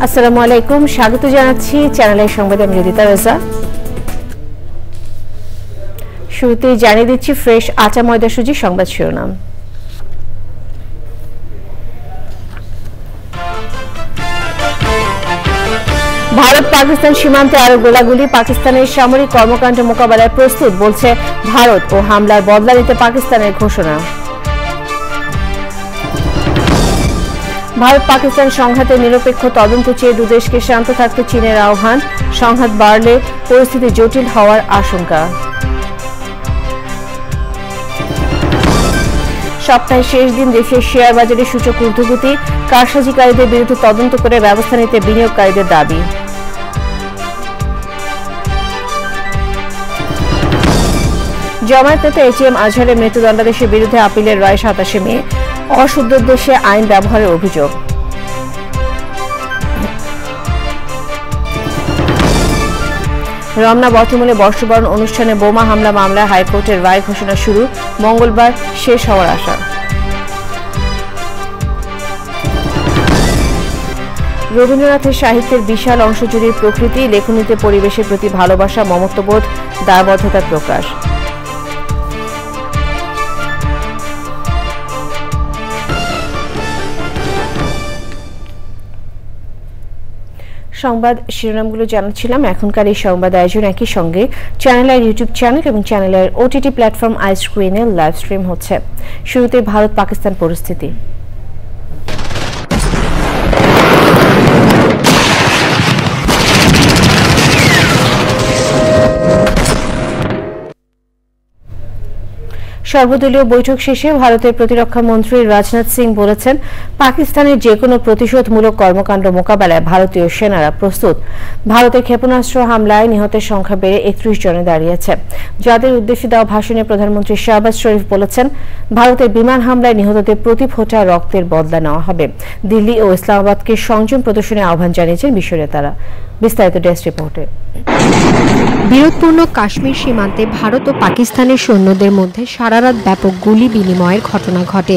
আসসালামু আলাইকুম, স্বাগত জানাচ্ছি চ্যানেলের সংবাদে আমি রিদিতা রেজা। শুরুতেই জানিয়ে দিচ্ছি ফ্রেশ আটা ময়দা সুজি সংবাদ শিরোনাম। ভারত পাকিস্তান সীমান্তে আরো গোলাগুলি, পাকিস্তানের সামরিক কর্মকাণ্ড মোকাবেলায় প্রস্তুত বলছে ভারত ও হামলার বদলা নিতে পাকিস্তানের ঘোষণা। ভারত পাকিস্তান সংঘাতে নিরপেক্ষ তদন্ত চেয়ে দুদেশকে শান্ত থাকতে চীনের আহ্বান, সংঘাত বাড়লে পরিস্থিতি জটিল হওয়ার আশঙ্কা। সপ্তাহের শেষ দিন দেশের শেয়ার বাজারে সূচক ঊর্ধ্বগতি, কারসাজিকারীদের বিরুদ্ধে তদন্ত করে ব্যবস্থা নিতে বিনিয়োগকারীদের দাবি। জামায়াত নেতা এটিএম আজহারের মৃত্যুদণ্ডাদেশের বিরুদ্ধে আপিলের রায় 27 মে, অশুদ্ধোদ্দেশ্যে আইন ব্যবহারের অভিযোগ। রমনা বটমূলে বর্ষবরণ অনুষ্ঠানে বোমা হামলা মামলায় হাইকোর্টের রায় ঘোষণা শুরু, মঙ্গলবার শেষ হওয়ার আশা। রবীন্দ্রনাথের সাহিত্যের বিশাল অংশ জুড়ে প্রকৃতি, লেখনীতে পরিবেশের প্রতি ভালোবাসা, মমত্ববোধ, দায়বদ্ধতার প্রকাশ। সংবাদ শিরোনামগুলো জানাচ্ছিলাম। এখনকার এই সংবাদ আয়োজন একই সঙ্গে চ্যানেলের ইউটিউব চ্যানেল এবং চ্যানেলের ওটিটি প্ল্যাটফর্ম আইস্ক্রিনে লাইভ স্ট্রিম হচ্ছে। শুরুতে ভারত পাকিস্তান পরিস্থিতি। সর্বদলীয় বৈঠক শেষে ভারতের প্রতিরক্ষা মন্ত্রী রাজনাথ সিং বলেছেন, পাকিস্তানের যে কোনো প্রতিশোধমূলক কর্মকাণ্ড মোকাবেলায় ভারতীয় সেনারা প্রস্তুত। ভারতের ক্ষেপণাস্ত্র হামলায় নিহতের সংখ্যা বেড়ে 31 জনে দাঁড়িয়েছে। যাদের উদ্দেশ্যে দেওয়া ভাষণে প্রধানমন্ত্রী শাহবাজ শরীফ বলেছেন, ভারতের বিমান হামলায় নিহতদের প্রতি ফোঁটা রক্তের বদলা নেওয়া হবে। দিল্লি ও ইসলামাবাদকে সংযম প্রদর্শনের আহ্বান জানিয়েছেন বিশ্ব নেতারা। বিস্তারিত ডেস্ক রিপোর্টে। বিরোধপূর্ণ কাশ্মীর সীমান্তে ভারত ও পাকিস্তানের সৈন্যদের মধ্যে সারারাত ব্যাপক গুলি বিনিময়ের ঘটনা ঘটে।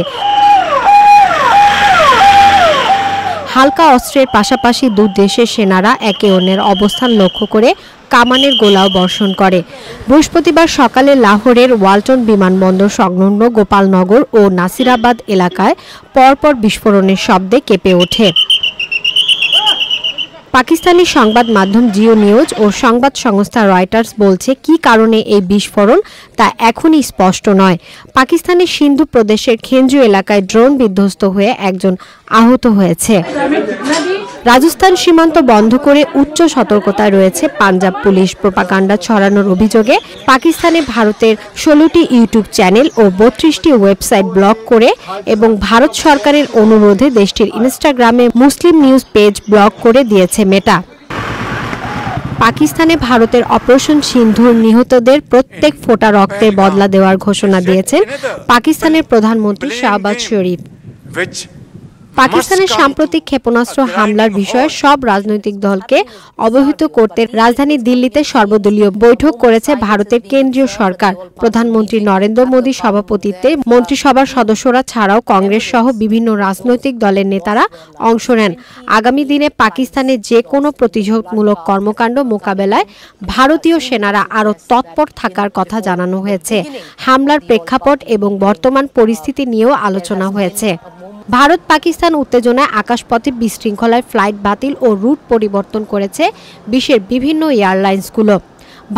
হালকা অস্ত্রের পাশাপাশি দুই দেশের সেনারা একে অন্যের অবস্থান লক্ষ্য করে কামানের গোলাও বর্ষণ করে। বৃহস্পতিবার সকালে লাহোরের ওয়ালটন বিমানবন্দর সংলগ্ন গোপালনগর ও নাসিরাবাদ এলাকায় পরপর বিস্ফোরণের শব্দে কেঁপে ওঠে। পাকিস্তানি সংবাদ মাধ্যম জিও নিউজ ও সংবাদ সংস্থা রয়টার্স বলছে, কি কারণে এই বিস্ফোরণ তা এখনই স্পষ্ট নয়। পাকিস্তানের সিন্ধু প্রদেশের খেঞ্জু এলাকায় ড্রোন বিধ্বস্ত হয়ে একজন আহত হয়েছে। রাজস্থান সীমান্ত বন্ধ করে উচ্চ সতর্কতায় রয়েছে পাঞ্জাব পুলিশ। প্রোপাগান্ডা ছড়ানোর অভিযোগে পাকিস্তানে ভারতের 16টি ইউটিউব চ্যানেল ও 32টি ওয়েবসাইট ব্লক করে এবং ভারত সরকারের অনুরোধে দেশটির ইনস্টাগ্রামে মুসলিম নিউজ পেজ ব্লক করে দিয়েছে মেটা। পাকিস্তানে ভারতের অপারেশন সিন্ধুর নিহতদের প্রত্যেক ফোঁটা রক্তের বদলা দেওয়ার ঘোষণা দিয়েছেন পাকিস্তানের প্রধানমন্ত্রী শাহবাজ শরীফ। পাকিস্তানের সাম্প্রতিক ক্ষেপণাস্ত্র হামলার বিষয়ে সব রাজনৈতিক দলকে অবহিত করতে রাজধানী দিল্লিতে সর্বদলীয় বৈঠক করেছে ভারতের কেন্দ্রীয় সরকার। প্রধানমন্ত্রী নরেন্দ্র মোদীর সভাপতিত্বে মন্ত্রিসভার সদস্যরা ছাড়াও কংগ্রেস সহ বিভিন্ন রাজনৈতিক দলের নেতারা অংশ নেন। আগামী দিনে পাকিস্তানে যে কোনো প্রতিশোধমূলক কর্মকাণ্ড মোকাবেলায় ভারতীয় সেনারা আরও তৎপর থাকার কথা জানানো হয়েছে। হামলার প্রেক্ষাপট এবং বর্তমান পরিস্থিতি নিয়েও আলোচনা হয়েছে। ভারত পাকিস্তান উত্তেজনায় আকাশপথে বিশৃঙ্খলায় ফ্লাইট বাতিল ও রুট পরিবর্তন করেছে বিশ্বের বিভিন্ন এয়ারলাইন্সগুলো।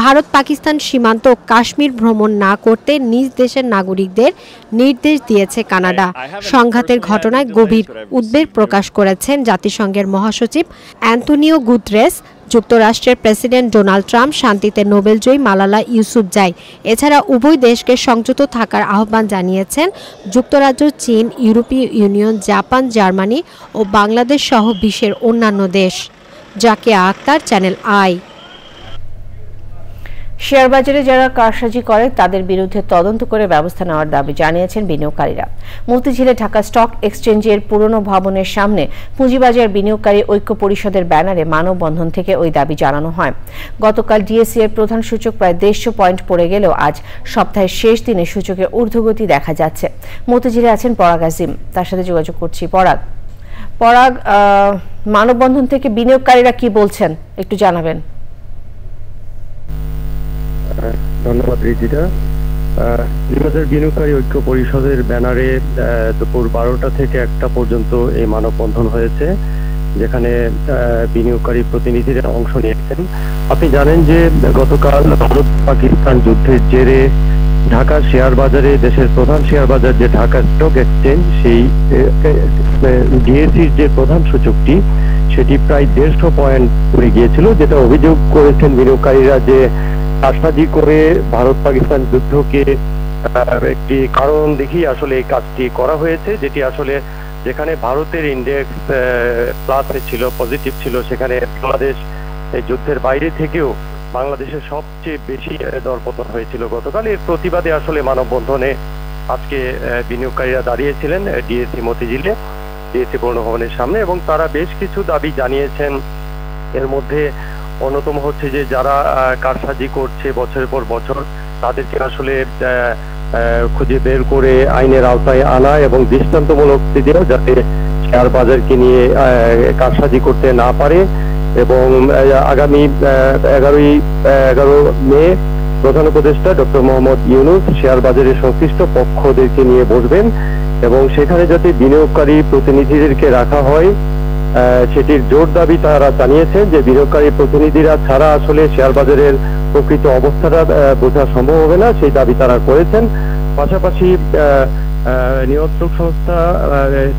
ভারত পাকিস্তান সীমান্ত কাশ্মীর ভ্রমণ না করতে নিজ দেশের নাগরিকদের নির্দেশ দিয়েছে কানাডা। সংঘাতের ঘটনায় গভীর উদ্বেগ প্রকাশ করেছেন জাতিসংঘের মহাসচিব অ্যান্টনিও গুতেরেস। যুক্তরাষ্ট্রের প্রেসিডেন্ট ডোনাল্ড ট্রাম্প শান্তিতে নোবেলজয়ী মালালা ইউসুফজাই। এছাড়া উভয় দেশকে সংযত থাকার আহ্বান জানিয়েছেন যুক্তরাজ্য, চীন, ইউরোপীয় ইউনিয়ন, জাপান, জার্মানি ও বাংলাদেশ সহ বিশ্বের অন্যান্য দেশ। Zakia Akter, Channel I. Share বাজারে যারা কারসাজি করে তাদের বিরুদ্ধে তদন্ত করে ব্যবস্থা নেওয়ার দাবি জানিয়েছেন বিনিয়োগকারীরা। মতিঝিলে ঢাকা স্টক এক্সচেঞ্জের পুরনো ভবনের সামনে পুঁজিবাজার বিনিয়োগকারী ঐক্য পরিষদের ব্যানারে মানববন্ধন থেকে ওই দাবি জানানো হয়। গতকাল ডিএসই এর প্রধান সূচক প্রায় 150 পয়েন্ট পড়ে গেলেও আজ সপ্তাহের শেষ দিনে সূচকের ঊর্ধ্বগতি দেখা যাচ্ছে। মতিঝিলে আছেন পরাগ আজিম, তার সাথে যোগাযোগ করছি। পরাগ, পরাগ, মানববন্ধন থেকে বিনিয়োগকারীরা কি বলছেন একটু জানাবেন। ধন্যবাদ রিজিতা। নির্বাচন বিনিয়োগকারী ঐক্য পরিষদের ব্যানারে দুপুর 12টা থেকে 1টা পর্যন্ত এই মানববন্ধন হয়েছে, যেখানে বিনিয়োগকারী প্রতিনিধিরা অংশ নিয়েছেন। আপনি জানেন যে গতকাল ভারত পাকিস্তান যুদ্ধের জেরে ঢাকা শেয়ার বাজারে, দেশের প্রধান শেয়ার বাজার যে ঢাকা স্টক এক্সচেঞ্জ, সেই ডিএসির যে প্রধান সূচকটি সেটি প্রায় 150 পয়েন্ট পড়ে গিয়েছিল, যেটা অভিযোগ করেছেন বিনিয়োগকারীরা যে কারসাজি করে ভারত পাকিস্তান যুদ্ধকে একটি কারণ দেখিয়ে আসলে এই কাজটি করা হয়েছে, যেটি আসলে যেখানে ভারতের ইন্ডেক্স প্লাসে ছিল, পজিটিভ ছিল, সেখানে বাংলাদেশ এই যুদ্ধের বাইরে থেকেও বাংলাদেশের সবচেয়ে বেশি দরপতন হয়েছিল গতকাল। এর প্রতিবাদে আসলে মানববন্ধনে আজকে বিনিয়োগকারীরা দাঁড়িয়েছিলেন ডিএসি মতিঝিলে, ডিএসি পূর্ণভবনের সামনে, এবং তারা বেশ কিছু দাবি জানিয়েছেন। এর মধ্যে অন্যতম হচ্ছে যে যারা কারসাজি করছে বছরের পর বছর, তাদেরকে আসলে খুঁজে বের করে আইনের আওতায় আনা এবং দৃষ্টান্তমূলক দেওয়া, যাতে শেয়ার বাজারকে নিয়ে কারসাজি করতে না পারে। এবং আগামী 11 মে প্রধান উপদেষ্টা ডক্টর মোহাম্মদ ইউনূস শেয়ার বাজারের সংশ্লিষ্ট পক্ষদেরকে নিয়ে বসবেন এবং সেখানে যাতে বিনিয়োগকারী প্রতিনিধিদেরকে রাখা হয় সেটির জোর দাবি তারা জানিয়েছেন, যে বিনিয়োগকারী প্রতিনিধিরা ছাড়া আসলে শেয়ার বাজারের প্রকৃত অবস্থাটা বোঝা সম্ভব হবে না, সেই দাবি তারা করেছেন। পাশাপাশি নিয়ন্ত্রক সংস্থা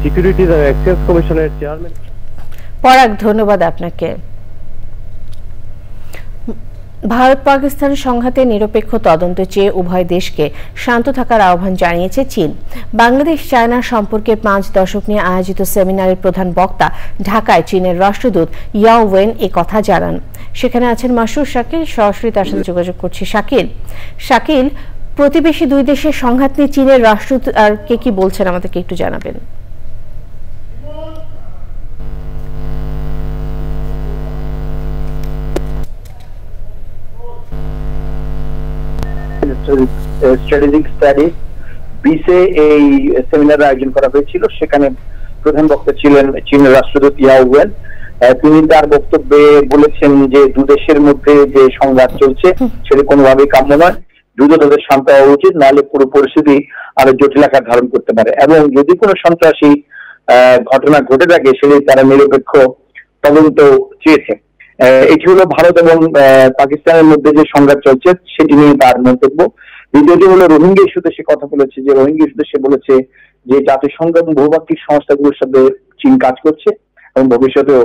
সিকিউরিটিজ অ্যান্ড এক্সচেঞ্জ কমিশনের চেয়ারম্যান। পরাগ, ধন্যবাদ আপনাকে। ভারত পাকিস্তান সংঘাতে নিরপেক্ষ তদন্ত চেয়ে উভয় দেশকে শান্ত থাকার আহ্বান জানিয়েছে চীন। বাংলাদেশ চায়না সম্পর্কে 5 দশক নিয়ে আয়োজিত সেমিনারের প্রধান বক্তা ঢাকায় চীনের রাষ্ট্রদূত ইয়াও ওয়েন এ কথা জানান। সেখানে আছেন মাসুর শাকিল, সরাসরি তার সাথে যোগাযোগ করছি। শাকিল, প্রতিবেশী দুই দেশের সংঘাত নিয়ে চীনের রাষ্ট্রদূত আর কি বলছেন আমাদেরকে একটু জানাবেন। স্ট্র্যাটেজিক স্টাডিজ বিসে এই সেমিনার আয়োজন করা হয়েছিল। সেখানে প্রধান বক্তা ছিলেন চীনের রাষ্ট্রদূত ইয়াও ওয়েন। তিনি তার বক্তব্যে বলেছেন যে দু দেশের মধ্যে যে সংঘাত চলছে সেটা কোনোভাবেই কাম্য নয়, দ্রুত তাদের শান্ত হওয়া উচিত, নাহলে পুরো পরিস্থিতি আরো জটিল আকার ধারণ করতে পারে। এবং যদি কোনো সন্ত্রাসী ঘটনা ঘটে থাকে সেটি তারা নিরপেক্ষ তদন্ত চেয়েছে। এটি হলো ভারত এবং পাকিস্তানের মধ্যে যে সংঘাত চলছে সেটি নিয়ে তার মন্তব্য। দ্বিতীয়টি হলো রোহিঙ্গা ইস্যুতে সে কথা বলেছে, যে রোহিঙ্গা ইস্যুতে সে বলেছে যে জাতিসংঘ এবং বহুপাক্ষিক সংস্থাগুলোর সাথে চীন কাজ করছে এবং ভবিষ্যতেও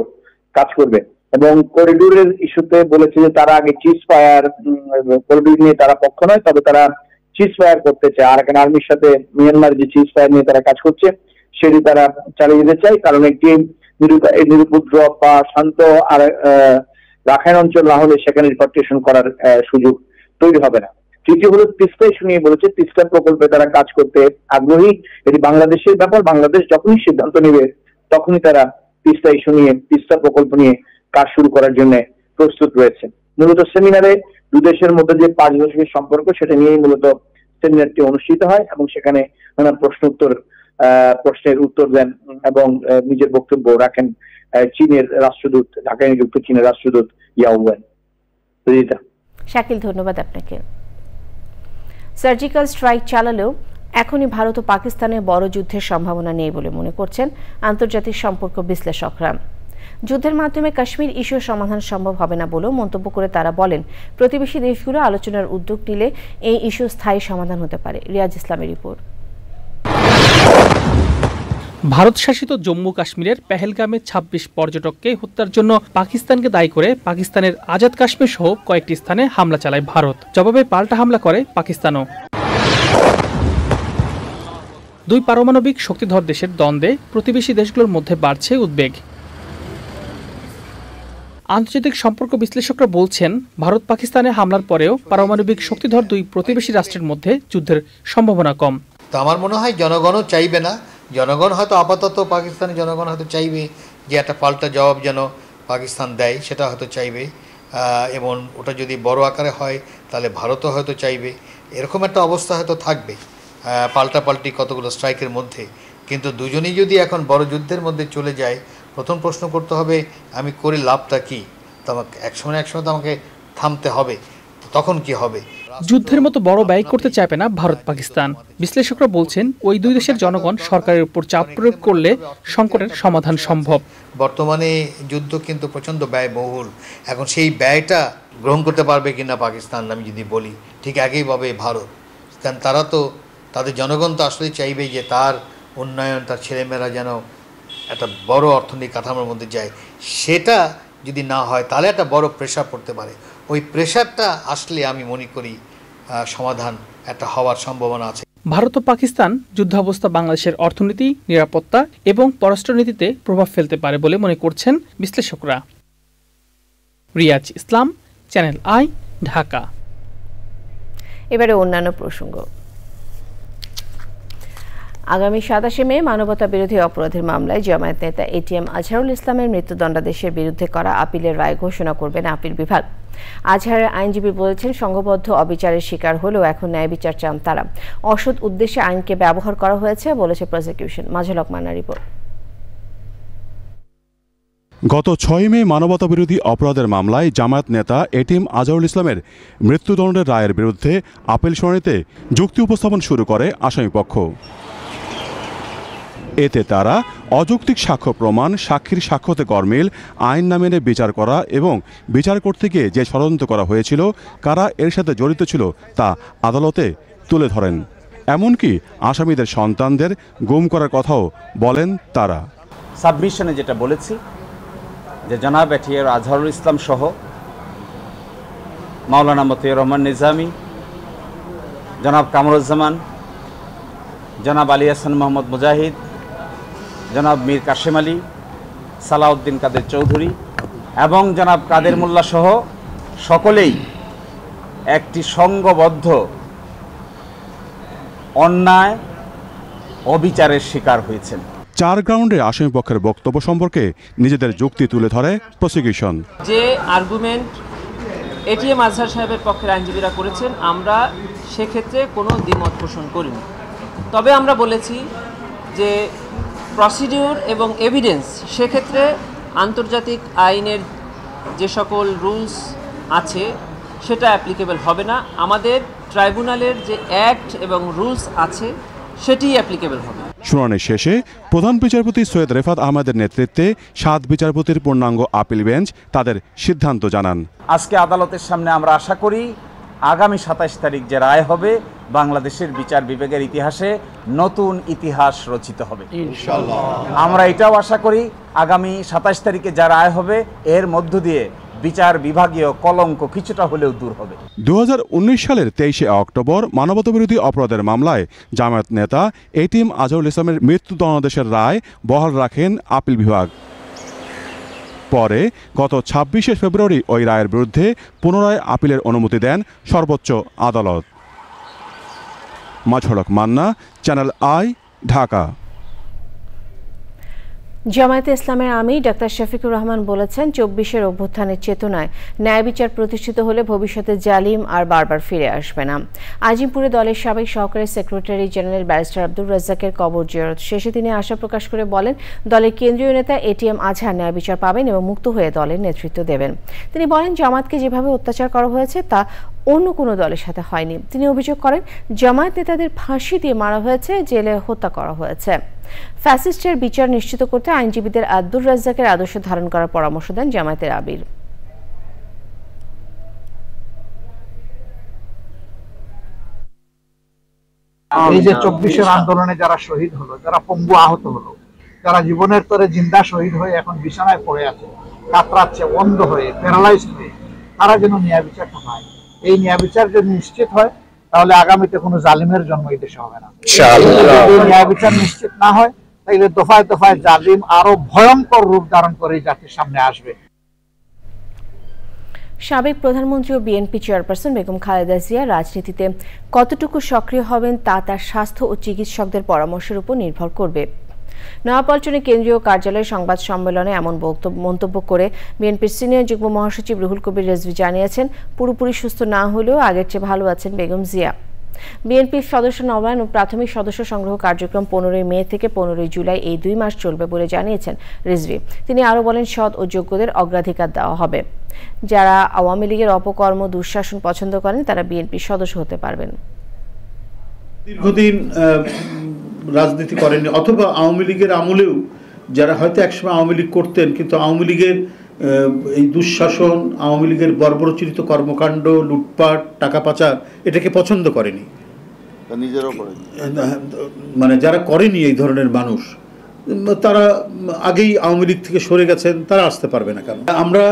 কাজ করবে। এবং করিডোরের ইস্যুতে বলেছে যে তারা আগে চিজ ফায়ার করিডোর নিয়ে তারা পক্ষ নয়, তবে তারা চিজ ফায়ার করতে চায়। আরাকান আর্মির সাথে মিয়ানমার যে চিজ ফায়ার নিয়ে তারা কাজ করছে সেটি তারা চালিয়ে যেতে চায়, কারণ একটি নিরুপদ্রব বা শান্ত আর রাখাইন অঞ্চল না হলে সেখানে রিপার্টেশন করার সুযোগ তৈরি হবে না। তৃতীয় হলো তিস্তা ইস্যু নিয়ে বলেছে, তিস্তা প্রকল্পে তারা কাজ করতে আগ্রহী। এটি বাংলাদেশের ব্যাপার, বাংলাদেশ যখনই সিদ্ধান্ত নেবে তখনই তারা তিস্তা ইস্যু নিয়ে, তিস্তা প্রকল্প নিয়ে কাজ শুরু করার জন্য প্রস্তুত রয়েছে। মূলত সেমিনারে দু দেশের মধ্যে যে 5 দশকের সম্পর্ক সেটা নিয়েই মূলত সেমিনারটি অনুষ্ঠিত হয় এবং সেখানে ওনার প্রশ্নের উত্তর দেন এবং নিজের বক্তব্য রাখেন চীনের রাষ্ট্রদূত, ঢাকায় নিযুক্ত চীনের রাষ্ট্রদূত ইয়াও ওয়েন। শাকিল, ধন্যবাদ আপনাকে। সার্জিক্যাল স্ট্রাইক চালালেও এখনই ভারত ও পাকিস্তানের বড় যুদ্ধের সম্ভাবনা নেই বলে মনে করছেন আন্তর্জাতিক সম্পর্ক বিশ্লেষকরা। যুদ্ধের মাধ্যমে কাশ্মীর ইস্যুর সমাধান সম্ভব হবে না বলেও মন্তব্য করে তারা বলেন, প্রতিবেশী দেশগুলো আলোচনার উদ্যোগ নিলে এই ইস্যু স্থায়ী সমাধান হতে পারে। রিয়াজ ইসলামের রিপোর্ট। ভারত শাসিত জম্মু কাশ্মীরের পেহেলগামে 26 পর্যটককে হত্যার জন্য পাকিস্তানকে দায়ী করে পাকিস্তানের আজাদ কাশ্মীর সহ কয়েকটি স্থানে হামলা চালায় ভারত। জবাবে পাল্টা হামলা করে পাকিস্তানও। দুই পারমাণবিক শক্তিধর দেশের দ্বন্দ্বে প্রতিবেশী দেশগুলোর মধ্যে বাড়ছে উদ্বেগ। আন্তর্জাতিক সম্পর্ক বিশ্লেষকরা বলছেন, ভারত পাকিস্তানে হামলার পরেও পারমাণবিক শক্তিধর দুই প্রতিবেশী রাষ্ট্রের মধ্যে যুদ্ধের সম্ভাবনা কম। তো আমার মনে হয় জনগণও চাইবে না, জনগণ হয়তো আপাতত পাকিস্তানের জনগণ হয়তো চাইবে যে একটা পাল্টা জবাব যেন পাকিস্তান দেয়, সেটা হয়তো চাইবে, এবং ওটা যদি বড় আকারে হয় তাহলে ভারতও হয়তো চাইবে। এরকম একটা অবস্থা হয়তো থাকবে। পাল্টাপাল্টি কতগুলো স্ট্রাইকের মধ্যে, কিন্তু দুজনেই যদি এখন বড় যুদ্ধের মধ্যে চলে যায়, প্রথম প্রশ্ন করতে হবে আমি করে লাভটা কি। তো আমাকে একসময় তো আমাকে থামতে হবে, তখন কি হবে? যুদ্ধের মতো বড় ব্যয় করতে চাইবে না ভারত পাকিস্তান। বিশ্লেষকরা বলছেন ওই দুই দেশের জনগণ সরকারের উপর চাপ প্রয়োগ করলে সংকটের সমাধান সম্ভব। বর্তমানে যুদ্ধ কিন্তু প্রচণ্ড ব্যয়বহুল, এখন সেই ব্যয়টা গ্রহণ করতে পারবে কিনা পাকিস্তান আমি যদি বলি, ঠিক একইভাবে ভারত, কারণ তারা তো তাদের জনগণ তো আসলে চাইবে যে তার উন্নয়ন, তার ছেলেমেয়েরা যেন একটা বড় অর্থনৈতিক কাঠামোর মধ্যে যায়। সেটা যদি না হয় তাহলে একটা বড় প্রেশার পড়তে পারে। ওই প্রেশারটা আসলে আমি মনে করি সমাধান একটা হওয়ার সম্ভাবনা আছে। ভারত ও পাকিস্তান যুদ্ধাবস্থা বাংলাদেশের অর্থনীতি, নিরাপত্তা এবং পররাষ্ট্রনীতিতে প্রভাব ফেলতে পারে বলে মনে করছেন বিশ্লেষকরা। রিয়াজ ইসলাম, চ্যানেল আই, ঢাকা। এবারে অন্যান্য প্রসঙ্গ। আগামী 27 মে মানবতা বিরোধী অপরাধের মামলায় জামায়াত নেতা এটিএম আজহারুল ইসলামের মৃত্যুদণ্ডাদেশের বিরুদ্ধে করা আপিলের রায় ঘোষণা করবেন আপিল বিভাগ। আজহারের আইনজীবী বলেছেন, সংঘবদ্ধ অবিচারের শিকার হলেও এখন ন্যায় বিচার চান তারা। অসৎ উদ্দেশ্যে আইনকে ব্যবহার করা হয়েছে বলেছে প্রসিকিউশন। মাজহালক মান্না রিপোর্ট। গত 6 মে মানবতা বিরোধী অপরাধের মামলায় জামায়াত নেতা এটিএম আজহারুল ইসলামের মৃত্যুদণ্ডের রায়ের বিরুদ্ধে আপিল শুনানিতে যুক্তি উপস্থাপন শুরু করে আসামিপক্ষ। এতে তারা অযৌক্তিক সাক্ষ্য প্রমাণ, সাক্ষীর সাক্ষ্যতে গরমিল, আইন না মেনে বিচার করা এবং বিচার করতে গিয়ে যে ষড়যন্ত্র করা হয়েছিল, কারা এর সাথে জড়িত ছিল তা আদালতে তুলে ধরেন। এমনকি আসামিদের সন্তানদের গুম করার কথাও বলেন তারা। সাবমিশনে যেটা বলেছি যে জনাব এটিএম আজহারুল ইসলাম সহ মাওলানা মতিউর রহমান নিজামী, জনাব কামরুজ্জামান, জনাব আলী হাসান মোহাম্মদ মুজাহিদ, জনাব মীর কাশেম আলী, সালাউদ্দিন কাদের চৌধুরী এবং জনাব কাদের মোল্লা সহ সকলেই একটি সংঘবদ্ধ অন্যায় অবিচারের শিকার হয়েছেন। 4 গ্রাউন্ডে আসামিপক্ষের বক্তব্য সম্পর্কে নিজেদের যুক্তি তুলে ধরে প্রসিকিউশন। যে আর্গুমেন্ট এটিএম আজহার সাহেবের পক্ষের আইনজীবীরা করেছেন, আমরা সেক্ষেত্রে কোনো দ্বিমত পোষণ করিনি। তবে আমরা বলেছি যে প্রসিডিউর এবং এভিডেন্স, সেক্ষেত্রে আন্তর্জাতিক আইনের যে সকল রুলস আছে সেটা অ্যাপ্লিকেবল হবে না। আমাদের ট্রাইব্যুনালের যে অ্যাক্ট এবং রুলস আছে সেটি অ্যাপ্লিকেবল হবে। শুনানি শেষে প্রধান বিচারপতি সৈয়দ রেফাত আহমেদের নেতৃত্বে 7 বিচারপতির পূর্ণাঙ্গ আপিল বেঞ্চ তাদের সিদ্ধান্ত জানান। আজকে আদালতের সামনে আমরা আশা করি আগামী 27 তারিখ যে রায় হবে, বাংলাদেশের বিচার বিভাগের ইতিহাসে নতুন ইতিহাস রচিত হবে ইনশাআল্লাহ। আমরা এটাও আশা করি আগামী 27 তারিখে যা রায় হবে এর মধ্য দিয়ে বিচার বিভাগীয় কলঙ্ক কিছুটা হলেও দূর হবে। 2019 সালের 23 অক্টোবর মানবতাবিরোধী অপরাধের মামলায় জামায়াত নেতা এটিএম আজহারুল ইসলামের মৃত্যুদণ্ডাদেশের রায় বহাল রাখেন আপিল বিভাগ। পরে গত 26 ফেব্রুয়ারি ওই রায়ের বিরুদ্ধে পুনরায় আপিলের অনুমতি দেন সর্বোচ্চ আদালত। মাজহালক মান্না, চ্যানেল আই, ঢাকা। জামায়াতে ইসলামের আমির ডাক্তার শফিকুর রহমান বলেছেন, 24-এর অভ্যুত্থানের চেতনায় ন্যায় বিচার প্রতিষ্ঠিত হলে ভবিষ্যতে জালিম আর বারবার ফিরে আসবে না। আজিমপুরে দলের সাবেক সহকারী সেক্রেটারি জেনারেল ব্যারিস্টার আব্দুর রাজ্জাকের কবর জিয়ারত শেষে তিনি আশা প্রকাশ করে বলেন, দলের কেন্দ্রীয় নেতা এটিএম আজহার ন্যায় বিচার পাবেন এবং মুক্ত হয়ে দলের নেতৃত্ব দেবেন। তিনি বলেন, জামায়াতকে যেভাবে অত্যাচার করা হয়েছে তা অন্য কোনো দলের সাথে হয়নি। তিনি অভিযোগ করেন, জামায়াত নেতাদের ফাঁসি দিয়ে মারা হয়েছে, জেলে হত্যা করা হয়েছে। ফ্যাসিস্টের বিচার নিশ্চিত করতে আইনজীবীদের আব্দুর রাজ্জাকের আদর্শ ধারণ করার পরামর্শ দেন জামায়াতের আমির। এই যে 24-এর আন্দোলনে যারা শহীদ হলো, যারা পঙ্গু আহত হলো, যারা জীবনের তরে জিন্দা শহীদ হয়ে এখন বিছানায় পড়ে আছে, কাতরাচ্ছে, অন্ধ হয়ে, প্যারালাইজড হয়ে, তারা যেন ন্যায় বিচারটা পায়। এই ন্যায় বিচার যদি নিশ্চিত হয় তাহলে আগামীতে কোনো জালিমের জন্ম এই দেশে হবে না। যদি ন্যায় বিচার নিশ্চিত না হয় তাহলে দফায় দফায় জালিম আরো ভয়ঙ্কর রূপ ধারণ করে জাতির সামনে আসবে। সাবেক প্রধানমন্ত্রী ও বিএনপি চেয়ারপারসন বেগম খালেদা জিয়া রাজনীতিতে কতটুকু সক্রিয় হবেন তা তার স্বাস্থ্য ও চিকিৎসকদের পরামর্শের উপর নির্ভর করবে। নয়াপল্টনে কেন্দ্রীয় কার্যালয়ে সংবাদ সম্মেলনে এমন মন্তব্য করে বিএনপির সিনিয়র যুগ্ম মহাসচিব রুহুল কবির রিজভী জানিয়েছেন, পুরোপুরি সুস্থ না হলেও আগের চেয়ে ভালো আছেন বেগম জিয়া। বিএনপির সদস্য নবায়ন ও প্রাথমিক সদস্য সংগ্রহ কার্যক্রম 15 মে থেকে 15 জুলাই এই 2 মাস চলবে বলে জানিয়েছেন রিজভী। তিনি আরও বলেন, সৎ ও যোগ্যদের অগ্রাধিকার দেওয়া হবে। যারা আওয়ামী লীগের অপকর্ম দুঃশাসন পছন্দ করেন তারা বিএনপির সদস্য হতে পারবেন। দীর্ঘদিন রাজনীতি করেননি অথবা আওয়ামী লীগের আমলেও যারা হয়তো একসময় আওয়ামী লীগ করতেন কিন্তু আওয়ামী লীগের এই দুঃশাসন, আওয়ামী লীগের বর্বরোচিত কর্মকাণ্ড, লুটপাট, টাকা পাচার এটাকে পছন্দ করেনি, নিজেরও করেনি, মানে যারা করেনি এই ধরনের মানুষ তারা আগেই আওয়ামী লীগ থেকে সরে গেছেন, তারা আসতে পারবে না। কেন আমরা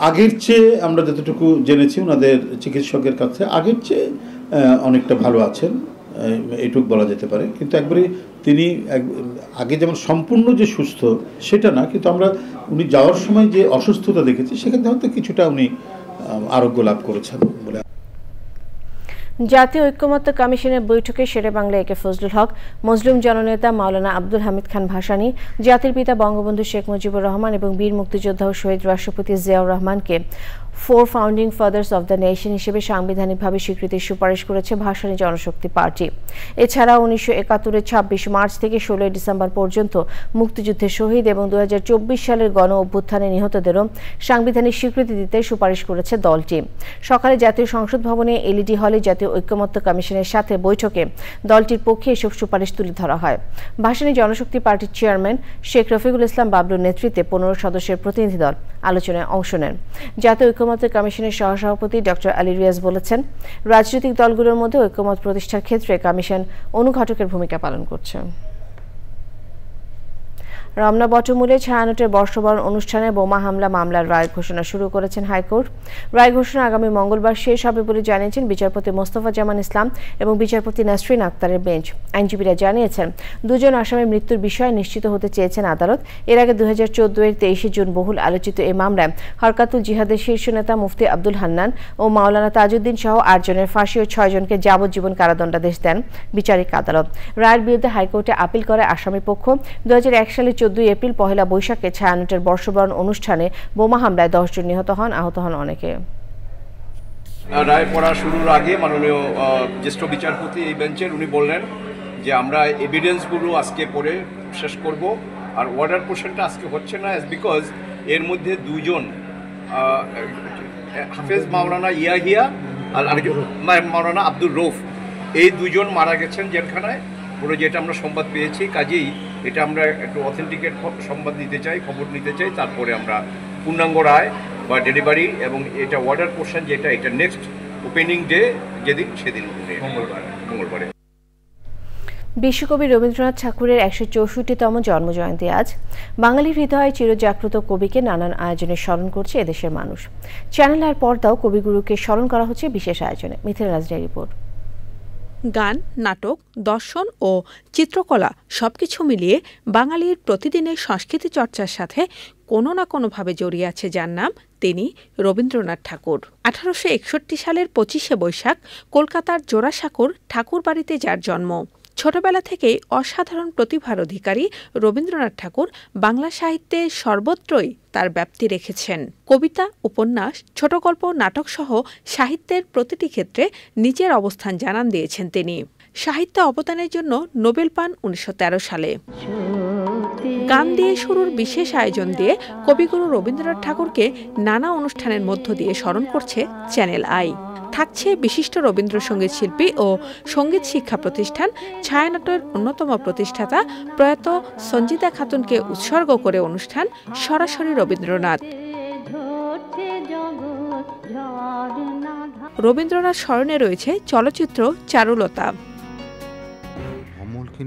আগের চেয়ে, আমরা যতটুকু জেনেছি ওনাদের চিকিৎসকের কাছে, আগের চেয়ে অনেকটা ভালো আছেন এইটুকু বলা যেতে পারে। কিন্তু একবারে তিনি আগে যেমন সম্পূর্ণ যে সুস্থ সেটা না, কিন্তু আমরা উনি যাওয়ার সময় যে অসুস্থতা দেখেছি সেখানে হয়তো কিছুটা উনি আরোগ্য লাভ করেছেন বলে। জাতীয় ঐক্যমত্য কমিশনের বৈঠকে শেরেবাংলা একে ফজলুল হক, মজলুম জননেতা মাওলানা আব্দুল হামিদ খান ভাসানী, জাতির পিতা বঙ্গবন্ধু শেখ মুজিবুর রহমান এবং বীর মুক্তিযোদ্ধা ও শহীদ রাষ্ট্রপতি জিয়াউর রহমানকে 4 founding father's of the nation হিসেবে সাংবিধানিকভাবে স্বীকৃতির সুপারিশ করেছে ভাসানী জনশক্তি পার্টি। এছাড়া 1971-এর 26 মার্চ থেকে 16 ডিসেম্বর পর্যন্ত মুক্তিযুদ্ধে শহীদ এবং 2024 সালের গণ অভ্যুত্থানে নিহতদেরও সাংবিধানিক স্বীকৃতি দিতে সুপারিশ করেছে দলটি। সকালে জাতীয় সংসদ ভবনে এলইডি হলে জাতীয় ঐক্যমত্য কমিশনের সাথে বৈঠকে দলটির পক্ষে এসব সুপারিশ তুলে ধরা হয়। ভাসানী জনশক্তি পার্টির চেয়ারম্যান শেখ রফিকুল ইসলাম বাবলুর নেতৃত্বে 15 সদস্যের প্রতিনিধি দল আলোচনায় অংশ নেন। জাতীয় ঐক্যমত্য কমিশনের সহসভাপতি ডক্টর আলী রিয়াজ বলেছেন, রাজনৈতিক দলগুলোর মধ্যে ঐক্যমত প্রতিষ্ঠার ক্ষেত্রে কমিশন অনুঘটকের ভূমিকা পালন করছে। রমনা বটমূলে ছায়ানটের বর্ষবরণ অনুষ্ঠানে বোমা হামলা মামলার রায় ঘোষণা শুরু করেছেন হাইকোর্ট। রায় ঘোষণা আগামী মঙ্গলবার শেষ হবে বলে জানিয়েছেন বিচারপতি মোস্তফা জামান ইসলাম এবং বিচারপতি নাসরিন আক্তারের বেঞ্চ। আইনজীবীরা জানিয়েছেন, দুজন আসামির মৃত্যুর বিষয়ে নিশ্চিত হতে চেয়েছেন আদালত। এর আগে 2014-এর 23 জুন বহুল আলোচিত এই মামলায় হরকাতুল জিহাদের শীর্ষ নেতা মুফতি আব্দুল হান্নান ও মাওলানা তাজউদ্দিন সহ 8 জনের ফাঁসি ও 6 জনকে যাবজ্জীবন কারাদণ্ডাদেশ দেন বিচারিক আদালত। রায়ের বিরুদ্ধে হাইকোর্টে আপিল করে আসামি পক্ষ। 2001 সালে 14 এপ্রিল পহেলা বৈশাখে ছায়ানটের বর্ষবরণ অনুষ্ঠানে বোমা হামলায় 10 জন নিহত হন, আহত হন অনেকে। রায় পড়া শুরুর আগে মাননীয় জ্যেষ্ঠ বিচারপতি এই বেঞ্চের উনি বললেন যে আমরা এভিডেন্সগুলো আজকে পড়ে শেষ করব, আর অর্ডার পোর্শনটা আজকে হচ্ছে না বিকজ এর মধ্যে দুজন হাফেজ মাওলানা ইয়াহিয়া আর মাওলানা আব্দুর রৌফ, এই দুজন মারা গেছেন জেলখানায় পুরো, যেটা আমরা সংবাদ পেয়েছি। কাজেই এটা আমরা একটু অথেন্টিকেট সংবাদ নিতে চাই, খবর নিতে চাই, তারপরে আমরা পূর্ণাঙ্গ রায় বা ডেলিভারি এবং এটা অর্ডার পোর্শন যেটা এটা নেক্সট ওপেনিং ডে যেদিন সেদিন মঙ্গলবারে। বিশ্বকবি রবীন্দ্রনাথ ঠাকুরের 164তম জন্মজয়ন্তী আজ। বাঙালির হৃদয়ে চিরজাগ্রত কবিকে নানান আয়োজনে স্মরণ করছে এদেশের মানুষ। চ্যানেল আর পর্দাও কবিগুরুকে স্মরণ করা হচ্ছে বিশেষ আয়োজনে। মিথিলা রাজনের রিপোর্ট। গান, নাটক, দর্শন ও চিত্রকলা সবকিছু মিলিয়ে বাঙালির প্রতিদিনের সংস্কৃতি চর্চার সাথে কোনো না কোনোভাবে জড়িয়ে আছে যার নাম তিনি রবীন্দ্রনাথ ঠাকুর। 1861 সালের 25শে বৈশাখ কলকাতার জোড়াসাঁকোর ঠাকুর বাড়িতে যার জন্ম। ছোটবেলা থেকেই অসাধারণ প্রতিভার অধিকারী রবীন্দ্রনাথ ঠাকুর বাংলা সাহিত্যে সর্বত্রই তার ব্যাপ্তি রেখেছেন। কবিতা, উপন্যাস, ছোট গল্প, নাটক সহ সাহিত্যের প্রতিটি ক্ষেত্রে নিজের অবস্থান জানান দিয়েছেন তিনি। সাহিত্যে অবদানের জন্য নোবেল পান 1913 সালে। গান দিয়ে শুরুর বিশেষ আয়োজন দিয়ে কবিগুরু রবীন্দ্রনাথ ঠাকুরকে নানা অনুষ্ঠানের মধ্য দিয়ে স্মরণ করছে চ্যানেল আই। থাকছে বিশিষ্ট রবীন্দ্রসঙ্গীত শিল্পী ও সঙ্গীত শিক্ষা প্রতিষ্ঠান ছায়ানটের অন্যতম প্রতিষ্ঠাতা প্রয়াত সঞ্জিতা খাতুনকে উৎসর্গ করে অনুষ্ঠান সরাসরি রবীন্দ্রনাথ। রবীন্দ্রনাথ স্মরণে রয়েছে চলচ্চিত্র চারুলতা।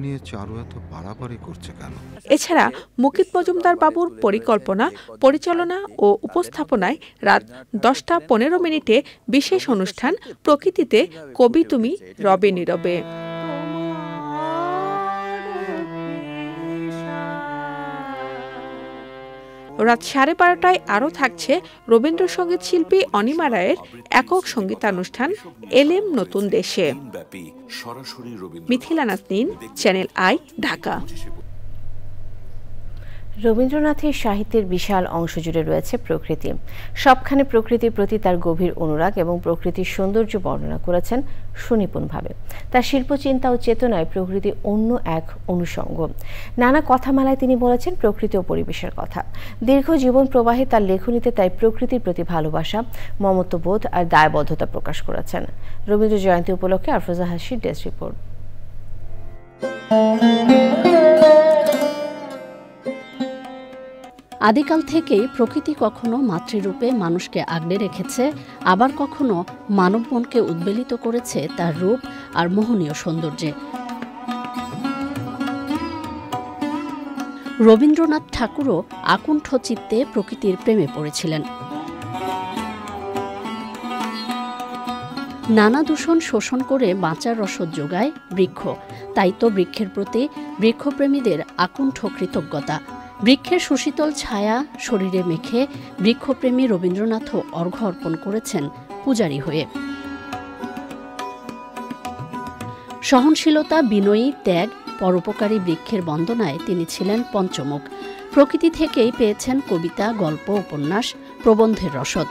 নিয়ে চারু এত বাড়াবাড়ি করছে কেন? এছাড়া মুকিত মজুমদার বাবুর পরিকল্পনা, পরিচালনা ও উপস্থাপনায় রাত 10টা 15 বিশেষ অনুষ্ঠান প্রকৃতিতে কবি তুমি রবে নীরবে। রাত 12:30টায় আরও থাকছে রবীন্দ্রসঙ্গীত শিল্পী অনিমা রায়ের একক সঙ্গীতানুষ্ঠান এলেম নতুন দেশে। Mithila Nasrin, channel I, Dhaka. রবীন্দ্রনাথের সাহিত্যের বিশাল অংশ জুড়ে রয়েছে প্রকৃতি। সবখানে প্রকৃতির প্রতি তার গভীর অনুরাগ এবং প্রকৃতির সৌন্দর্য বর্ণনা করেছেন সুনিপুণভাবে। তার শিল্পচিন্তা ও চেতনায় প্রকৃতি অন্য এক অনুষঙ্গ। নানা কথামালায় তিনি বলেছেন প্রকৃতি ও পরিবেশের কথা। দীর্ঘ জীবন প্রবাহে তার লেখনীতে তাই প্রকৃতির প্রতি ভালোবাসা, মমত্ববোধ আর দায়বদ্ধতা প্রকাশ করেছেন। রবীন্দ্র জয়ন্তী উপলক্ষে আফরোজা হাসির ডেস্ক রিপোর্ট। আদিকাল থেকেই প্রকৃতি কখনো মাতৃরূপে মানুষকে আগলে রেখেছে, আবার কখনো মানব মনকে উদ্বেলিত করেছে তার রূপ আর মোহনীয় সৌন্দর্যে। রবীন্দ্রনাথ ঠাকুরও আকুণ্ঠ চিত্তে প্রকৃতির প্রেমে পড়েছিলেন। নানা দূষণ শোষণ করে বাঁচার রসদ যোগায় বৃক্ষ, তাই তো বৃক্ষের প্রতি বৃক্ষপ্রেমীদের আকুণ্ঠ কৃতজ্ঞতা। বৃক্ষের সুশীতল ছায়া শরীরে মেখে বৃক্ষপ্রেমী রবীন্দ্রনাথও অর্ঘ্য অর্পণ করেছেন পূজারী হয়ে। সহনশীলতা, বিনয়ী, ত্যাগ, পরোপকারী বৃক্ষের বন্দনায় তিনি ছিলেন পঞ্চমুখ। প্রকৃতি থেকেই পেয়েছেন কবিতা, গল্প, উপন্যাস, প্রবন্ধের রসদ।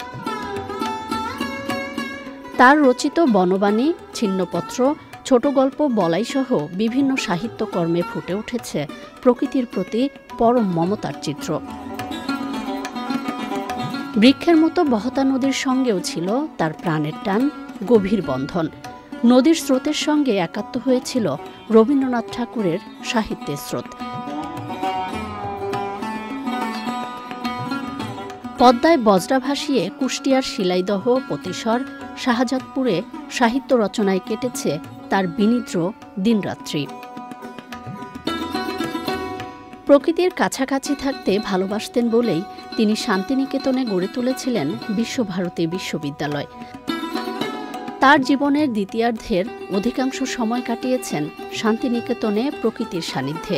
তার রচিত বনবাণী, ছিন্নপত্র, ছোট গল্প, বলাইসহ বিভিন্ন সাহিত্যকর্মে ফুটে উঠেছে প্রকৃতির প্রতি পরম মমতার চিত্র। বৃক্ষের মতো বহতা নদীর সঙ্গেও ছিল তার প্রাণের টান, গভীর বন্ধন। নদীর স্রোতের সঙ্গে একাত্ম হয়েছিল রবীন্দ্রনাথ ঠাকুরের সাহিত্যের স্রোত। পদ্মায় বজরা ভাসিয়ে কুষ্টিয়ার শিলাইদহ, পতিসর, শাহজাদপুরে সাহিত্য রচনায় কেটেছে তার বিনিদ্র দিনরাত্রি। প্রকৃতির কাছাকাছি থাকতে ভালোবাসতেন বলেই তিনি শান্তিনিকেতনে গড়ে তুলেছিলেন বিশ্বভারতী বিশ্ববিদ্যালয়। তার জীবনের দ্বিতীয়ার্ধের অধিকাংশ সময় কাটিয়েছেন শান্তিনিকেতনে প্রকৃতির সান্নিধ্যে।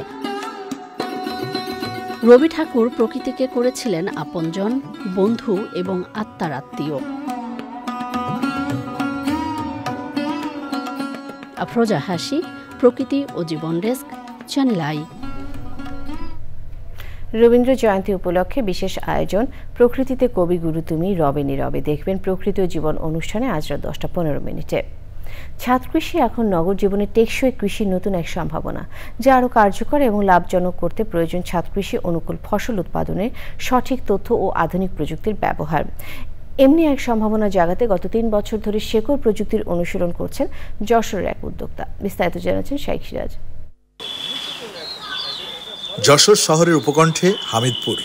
রবি ঠাকুর প্রকৃতিকে করেছিলেন আপনজন, বন্ধু এবং আত্মার আত্মীয়। আফরোজা হাসি, প্রকৃতি ও জীবন desk, channel I. Rabindra Jayanti উপলক্ষে বিশেষ আয়োজন প্রকৃতিতে কবিগুরু তুমি রবে নীরবে। দেখবেন প্রকৃতি ও জীবন অনুষ্ঠানে আজ রাত 10:15 ছাদ কৃষি এখন নগর জীবনে টেকসই কৃষির নতুন এক সম্ভাবনা, যা আরও কার্যকর এবং লাভজনক করতে প্রয়োজন ছাদ কৃষি অনুকূল ফসল উৎপাদনের সঠিক তথ্য ও আধুনিক প্রযুক্তির ব্যবহার। এমনি এক সম্ভাবনা জাগাতে গত 3 বছর ধরে শেকড় প্রযুক্তির অনুশীলন করছেন যশোরের এক উদ্যোক্তা। বিস্তারিত জানাচ্ছেন শাইখ সিরাজ। যশোর শহরের উপকণ্ঠে হামিদপুর।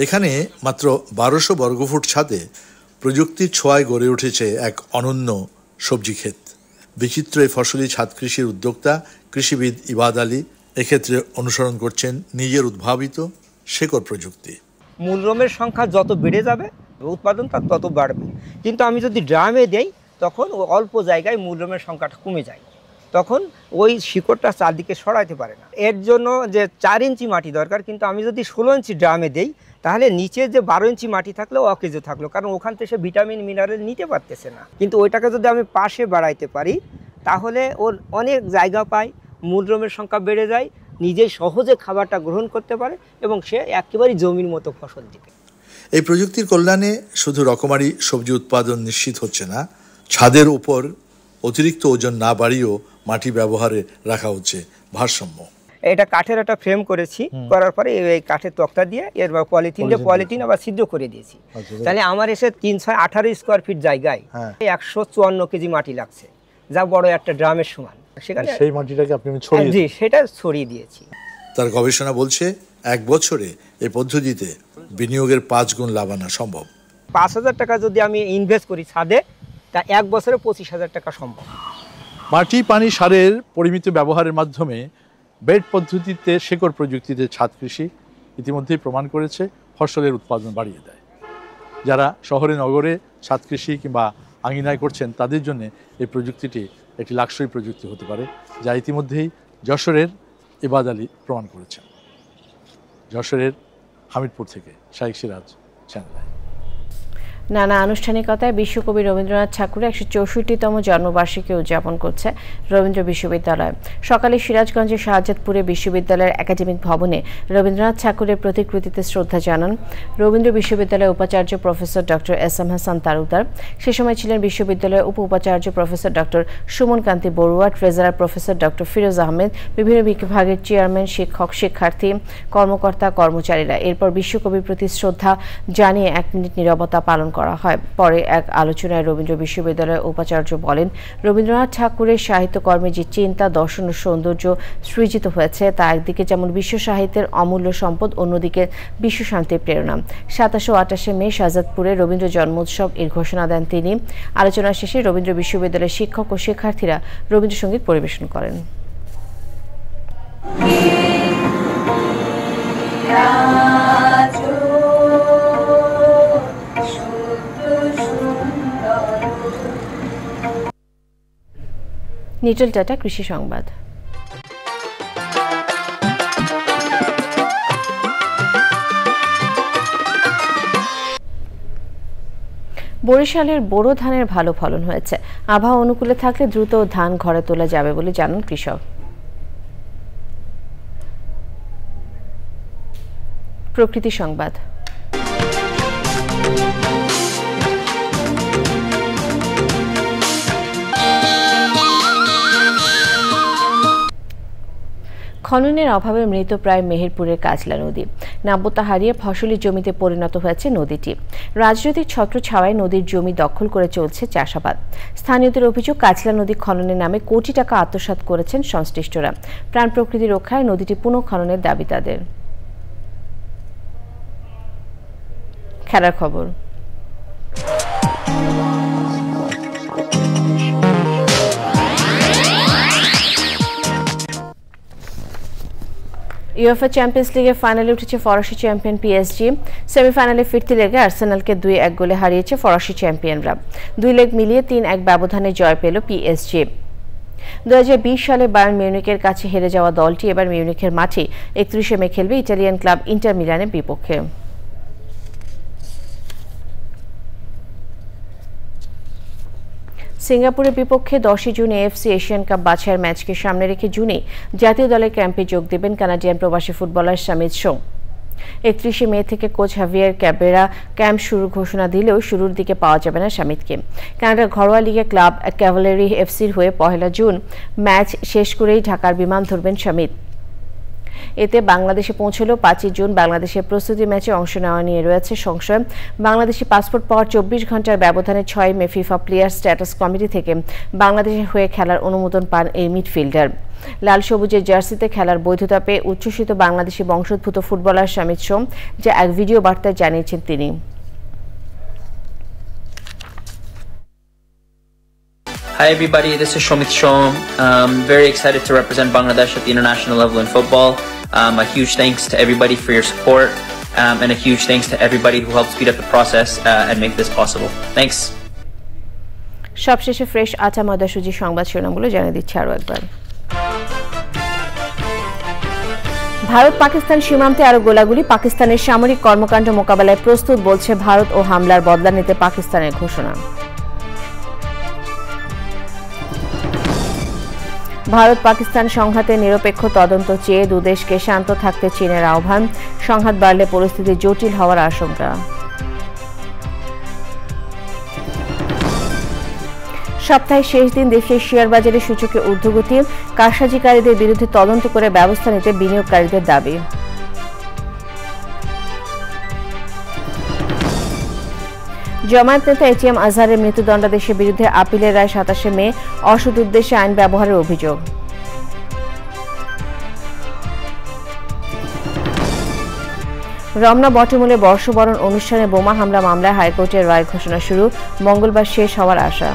এখানে মাত্র 1200 বর্গফুট ছাদে প্রযুক্তির ছোঁয়ায় গড়ে উঠেছে এক অনন্য সবজি ক্ষেত। বিচিত্র এই ফসলি ছাদ কৃষির উদ্যোক্তা কৃষিবিদ ইবাদ আলী এক্ষেত্রে অনুসরণ করছেন নিজের উদ্ভাবিত শেকড় প্রযুক্তি। মূলরমের সংখ্যা যত বেড়ে যাবে উৎপাদন তার তত বাড়বে, কিন্তু আমি যদি ড্রামে দেই তখন অল্প জায়গায় মূলরমের সংখ্যাটা কমে যায়, তখন ওই শিকড়টা চারদিকে সরাইতে পারে না। এর জন্য যে 4 ইঞ্চি মাটি দরকার, কিন্তু আমি যদি 16 ইঞ্চি ড্রামে দেই তাহলে নিচে যে 12 ইঞ্চি মাটি থাকলেও অকেজো থাকলো, কারণ ওখান থেকে সে ভিটামিন মিনারেল নিতে পারতেছে না। কিন্তু ওইটাকে যদি আমি পাশে বাড়াইতে পারি তাহলে ওর অনেক জায়গা পায়, মূলরমের সংখ্যা বেড়ে যায়, নিজে সহজে খাবারটা গ্রহণ করতে পারে এবং সে একেবারেই জমির মতো ফসল দিবে। এই প্রযুক্তির কল্যাণে শুধু রকমারি সবজি উৎপাদন নিশ্চিত হচ্ছে না, ছাদের উপর অতিরিক্ত ওজন না বাড়িয়েও মাটি ব্যবহারে রাখা হচ্ছে ভারসাম্য। এটা কাঠের একটা ফ্রেম করেছি, করার পরে এই কাঠের তক্তা দিয়ে এর পলিথিন আবার ছিদ্র করে দিয়েছি। তাহলে আমার এসে 318 স্কোয়ার ফিট জায়গায় 154 কেজি মাটি লাগছে, যা বড় একটা ড্রামের সমান। সেখানে সেই মাটিটাকে আপনি ছড়িয়ে জি সেটা ছড়িয়ে দিয়েছি। তার গবেষণা বলছে 1 বছরে এই পদ্ধতিতে বিনিয়োগের 5 গুণ লাভ আনা সম্ভব। 5000 টাকা যদি আমি ইনভেস্ট করি ছাদে, তা 1 বছরে 25,000 টাকা সম্ভব। মাটি, পানি, সারের পরিমিত ব্যবহারের মাধ্যমে বেড পদ্ধতিতে শেকড় প্রযুক্তিতে ছাদ কৃষি ইতিমধ্যেই প্রমাণ করেছে ফসলের উৎপাদন বাড়িয়ে দেয়। যারা শহরে নগরে ছাদ কৃষি কিংবা আঙিনায় করছেন তাদের জন্য এই প্রযুক্তিটি একটি লাক্সরি প্রযুক্তি হতে পারে, যা ইতিমধ্যেই যশোরের ইবাদ আলী প্রমাণ করেছেন। যশোরের হামিদপুর থেকে শাইখ সিরাজ, চ্যানেল আই। নানা আনুষ্ঠানিকতায় বিশ্বকবি রবীন্দ্রনাথ ঠাকুরের 164তম জন্মবার্ষিকী উদযাপন করছে রবীন্দ্র বিশ্ববিদ্যালয়। সকালে সিরাজগঞ্জের শাহজাদপুরে বিশ্ববিদ্যালয়ের একাডেমিক ভবনে রবীন্দ্রনাথ ঠাকুরের প্রতিকৃতিতে শ্রদ্ধা জানান রবীন্দ্র বিশ্ববিদ্যালয়ের উপাচার্য প্রফেসর ডক্টর এস.এম. হাসান তালুকদার। সে সময় ছিলেন বিশ্ববিদ্যালয়ের উপ উপাচার্য professor doctor Suman Kanti Barua, treasurer professor doctor Firoz Ahmed, বিভিন্ন বিভাগের চেয়ারম্যান, শিক্ষক, শিক্ষার্থী, কর্মকর্তা, কর্মচারীরা। এরপর বিশ্বকবির প্রতি শ্রদ্ধা জানিয়ে 1 মিনিট নীরবতা পালন করা হয়। পরে এক আলোচনায় রবীন্দ্র বিশ্ববিদ্যালয়ের উপাচার্য বলেন, রবীন্দ্রনাথ ঠাকুরের সাহিত্যকর্মে যে চিন্তা, দর্শন ও সৌন্দর্য সৃজিত হয়েছে তা একদিকে যেমন বিশ্ব সাহিত্যের অমূল্য সম্পদ, অন্যদিকে বিশ্ব শান্তির প্রেরণা। 27 ও 28 মে শাহজাদপুরে রবীন্দ্র জন্মোৎসব এর ঘোষণা দেন তিনি। আলোচনা শেষে রবীন্দ্র বিশ্ববিদ্যালয়ের শিক্ষক ও শিক্ষার্থীরা রবীন্দ্রসঙ্গীত পরিবেশন করেন। নিটল টাটা কৃষি সংবাদ। বরিশালের বোরো ধানের ভালো ফলন হয়েছে। আবহাওয়া অনুকূলে থাকলে দ্রুত ধান ঘরে তোলা যাবে বলে জানান কৃষক। প্রকৃতি সংবাদ। খননের অভাবে মৃতপ্রায় মেহেরপুরের কাজলা নদী। নাব্যতা হারিয়ে ফসলি জমিতে পরিণত হয়েছে নদীটি। রাজনৈতিক ছত্রছায়ায় নদীর জমি দখল করে চলছে চাষাবাদ। স্থানীয়দের অভিযোগ, কাজলা নদী খননের নামে কোটি টাকা আত্মসাৎ করেছেন সংশ্লিষ্টরা। প্রাণ প্রকৃতি রক্ষায় নদীটি পুনঃখননের দাবি তাদের। খেলার খবর। ইউএফএ চ্যাম্পিয়ন্স লিগের ফাইনালে উঠেছে ফরাসি চ্যাম্পিয়ন পিএসজি। সেমিফাইনালে ফিরতি লেগে আর্সেনালকে 2-1 গোলে হারিয়েছে ফরাসি চ্যাম্পিয়নরা। 2 লেগ মিলিয়ে 3-1 ব্যবধানে জয় পেল পিএসজি। 2020 সালে বায়ার্ন মিউনিখের কাছে হেরে যাওয়া দলটি এবার মিউনিখের মাঠে 31 মে খেলবে ইটালিয়ান ক্লাব ইন্টার মিলানের বিপক্ষে। সিঙ্গাপুরের বিপক্ষে 10 জুন এএফসি এশিয়ান কাপ বাছাইয়ের ম্যাচকে সামনে রেখে জুনে জাতীয় দলের ক্যাম্পে যোগ দেবেন কানাডিয়ান প্রবাসী ফুটবলার শামিত সোং। 31 মে থেকে কোচ হাভিয়ার ক্যাবেরা ক্যাম্প শুরুর ঘোষণা দিলেও শুরুর দিকে পাওয়া যাবে না শামিতকে। কানাডার ঘরোয়া লিগে ক্লাব ক্যাভালেরি এফসির হয়ে 1 জুন ম্যাচ শেষ করেই ঢাকার বিমান ধরবেন শামিত। এতে বাংলাদেশে পৌঁছলেও 5 জুন বাংলাদেশের প্রস্তুতি ম্যাচে অংশ নেওয়া নিয়ে রয়েছে সংশয়। বাংলাদেশি পাসপোর্ট পাওয়ার 24 ঘন্টার ব্যবধানে 6 মে ফিফা প্লেয়ার স্ট্যাটাস কমিটি থেকে বাংলাদেশের হয়ে খেলার অনুমোদন পান এই মিডফিল্ডার। লাল সবুজের জার্সিতে খেলার বৈধতা পেয়ে উচ্ছ্বসিত বাংলাদেশি বংশোদ্ভূত ফুটবলার শামিত সোম, যা এক ভিডিও বার্তায় জানিয়েছেন তিনি। Hi everybody, this is Shomit Shom. Very excited to represent Bangladesh at the international level in football. A huge thanks to everybody for your support, and a huge thanks to everybody who helped speed up the process and make this possible. Thanks. সবশেষে fresh আটা ময়দা সুজি সংবাদ শিরোনামগুলো জানিয়ে দিচ্ছি আরো একবার। ভারত পাকিস্তান সীমান্তে আরো গোলাগুলি, পাকিস্তানের সামরিক কর্মকাণ্ড মোকাবেলায় প্রস্তুত বলছে ভারত ও হামলার বদলা নিতে পাকিস্তানের ঘোষণা। ভারত পাকিস্তান সংঘাতে নিরপেক্ষ তদন্ত চেয়ে দুদেশকে শান্ত থাকতে চীনের আহ্বান, সংঘাত বাড়লে পরিস্থিতি জটিল হওয়ার আশঙ্কা। সপ্তাহের শেষ দিন দেশের শেয়ার বাজারে সূচকে ঊর্ধ্বগতি, কারসাজিকারীদের বিরুদ্ধে তদন্ত করে ব্যবস্থা নিতে বিনিয়োগকারীদের দাবি। জামায়াত নেতা এটিএম আজহারের মৃত্যুদণ্ডাদেশের বিরুদ্ধে আপিলের রায় 27 মে, অসৎ উদ্দেশ্যে আইন ব্যবহারের অভিযোগ। রমনা বটমূলে বর্ষবরণ অনুষ্ঠানে বোমা হামলা মামলায় হাইকোর্টের রায় ঘোষণা শুরু, মঙ্গলবার শেষ হওয়ার আশা।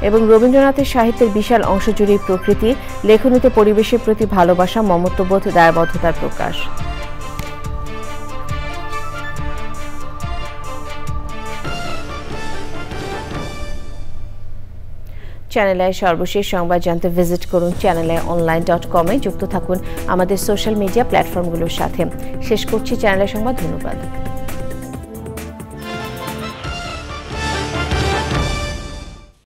এবং রবীন্দ্রনাথের সাহিত্যের বিশাল অংশ জুড়েই প্রকৃতি, লেখনীতে পরিবেশের প্রতি ভালোবাসা, মমত্ববোধ, দায়বদ্ধতার প্রকাশ। চ্যানেলে সর্বশেষ সংবাদ জানতে ভিজিট করুন channelonline.com-এ। যুক্ত থাকুন আমাদের সোশ্যাল মিডিয়া প্ল্যাটফর্মগুলোর সাথে। শেষ করছি চ্যানেলের সংবাদ। ধন্যবাদ।